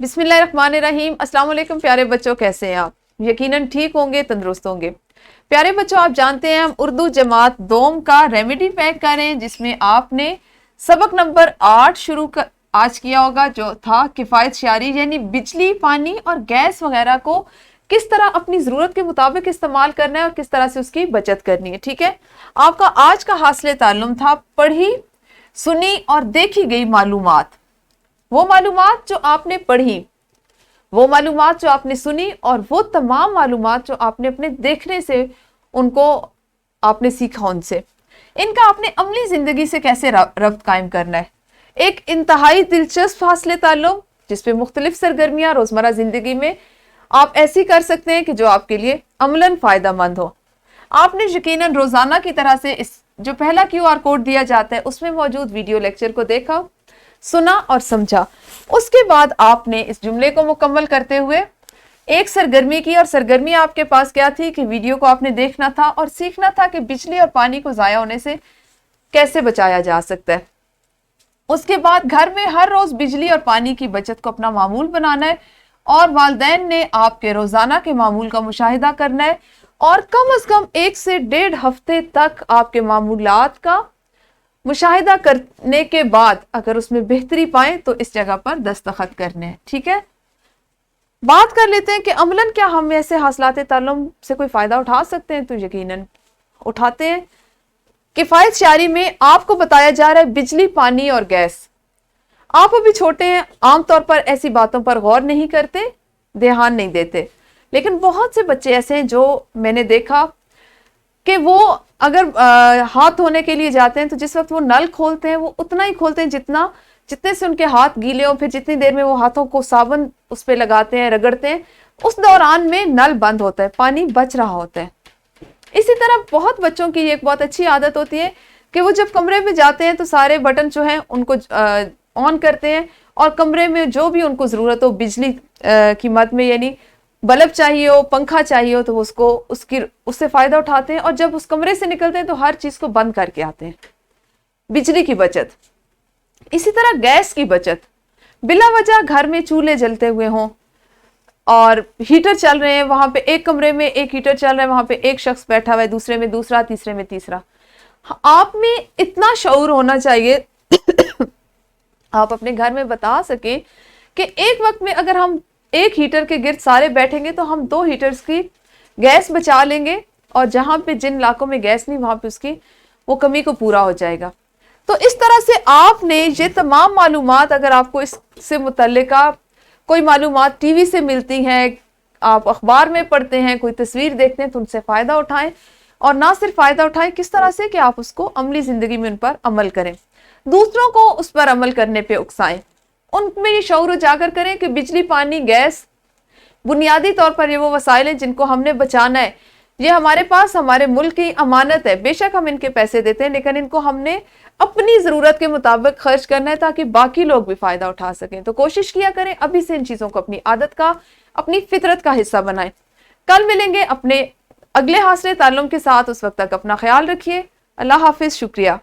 बिस्मिल्लाहिर्रहमानिर्रहीम। अस्सलाम वालेकुम प्यारे बच्चों, कैसे हैं आप? यकीनन ठीक होंगे, तंदुरुस्त होंगे। प्यारे बच्चों, आप जानते हैं हम उर्दू जमात दोम का रेमेडी पैक कर रहे हैं, जिसमें आपने सबक नंबर 8 आज किया होगा, जो था किफ़ायत शारी, यानी बिजली, पानी और गैस वगैरह को किस तरह अपनी ज़रूरत के मुताबिक इस्तेमाल करना है और किस तरह से उसकी बचत करनी है। ठीक है, आपका आज का हासिल ताल्लुम था पढ़ी, सुनी और देखी गई मालूमात। वो मालूमात जो आपने पढ़ी, वो मालूमात जो आपने सुनी और वो तमाम मालूमात जो आपने अपने देखने से उनको आपने सीखा, उनसे इनका आपने अमली ज़िंदगी से कैसे रब्त कायम करना है। एक इंतहाई दिलचस्प हासिल ताल्लुम जिसपे मुख्तलिफ सरगर्मियाँ रोज़मर्रा ज़िंदगी में आप ऐसी कर सकते हैं कि जो आपके लिए अमलन फ़ायदा मंद हो। आपने यकीनन रोज़ाना की तरह से इस जो पहला QR कोड दिया जाता है उसमें मौजूद वीडियो लेक्चर को देखा, सुना और समझा। उसके बाद आपने इस जुमले को मुकम्मल करते हुए एक सरगर्मी की, और सरगर्मी आपके पास क्या थी कि वीडियो को आपने देखना था और सीखना था कि बिजली और पानी को ज़ाया होने से कैसे बचाया जा सकता है। उसके बाद घर में हर रोज़ बिजली और पानी की बचत को अपना मामूल बनाना है, और वालिदैन ने आपके रोज़ाना के मामूल का मुशाहिदा करना है, और कम अज़ कम 1 से 1.5 हफ्ते तक आपके मामूलात का मुशाहिदा करने के बाद अगर उसमें बेहतरी पाएं तो इस जगह पर दस्तखत करने हैं। ठीक है, बात कर लेते हैं कि अमलन क्या हम ऐसे हासिलात ताल्लुम से कोई फ़ायदा उठा सकते हैं। तो यकीनन उठाते हैं। किफ़ायत शारी में आपको बताया जा रहा है बिजली, पानी और गैस। आप अभी छोटे हैं, आमतौर पर ऐसी बातों पर गौर नहीं करते, ध्यान नहीं देते, लेकिन बहुत से बच्चे ऐसे हैं जो मैंने देखा कि वो अगर हाथ धोने के लिए जाते हैं तो जिस वक्त वो नल खोलते हैं वो उतना ही खोलते हैं जितने से उनके हाथ गीले हों। फिर जितनी देर में वो हाथों को साबुन उस पर लगाते हैं, रगड़ते हैं, उस दौरान में नल बंद होता है, पानी बच रहा होता है। इसी तरह बहुत बच्चों की एक बहुत अच्छी आदत होती है कि वो जब कमरे में जाते हैं तो सारे बटन जो हैं उनको ऑन करते हैं, और कमरे में जो भी उनको ज़रूरत हो बिजली की मद में, यानी बल्ब चाहिए हो, पंखा चाहिए हो, तो वो उससे फ़ायदा उठाते हैं, और जब उस कमरे से निकलते हैं तो हर चीज़ को बंद करके आते हैं। बिजली की बचत। इसी तरह गैस की बचत। बिला वजह घर में चूल्हे जलते हुए हों और हीटर चल रहे हैं, वहाँ पे एक कमरे में एक हीटर चल रहा है, वहाँ पे एक शख्स बैठा हुआ है, दूसरे में दूसरा, तीसरे में तीसरा। आप में इतना शऊर होना चाहिए आप अपने घर में बता सकें कि एक वक्त में अगर हम एक हीटर के गिर्द सारे बैठेंगे तो हम 2 हीटर्स की गैस बचा लेंगे, और जहाँ पे जिन इलाकों में गैस नहीं वहाँ पे उसकी वो कमी को पूरा हो जाएगा। तो इस तरह से आपने ये तमाम मालूमात, अगर आपको इससे मुतल्लिका कोई मालूमात टीवी से मिलती हैं, आप अखबार में पढ़ते हैं, कोई तस्वीर देखते हैं, तो उनसे फ़ायदा उठाएं, और ना सिर्फ फ़ायदा उठाएं, किस तरह से कि आप उसको अमली ज़िंदगी में उन पर अमल करें, दूसरों को उस पर अमल करने पर उकसाएं, उनमें ये शऊर उजागर करें कि बिजली, पानी, गैस बुनियादी तौर पर ये वो वसाइल हैं जिनको हमने बचाना है। ये हमारे पास हमारे मुल्क की अमानत है। बेशक हम इनके पैसे देते हैं, लेकिन इनको हमने अपनी ज़रूरत के मुताबिक खर्च करना है ताकि बाकी लोग भी फ़ायदा उठा सकें। तो कोशिश किया करें अभी से इन चीज़ों को अपनी आदत का, अपनी फितरत का हिस्सा बनाएं। कल मिलेंगे अपने अगले हासिल ताल्लुम के साथ। उस वक्त तक अपना ख्याल रखिए। अल्लाह हाफिज़। शुक्रिया।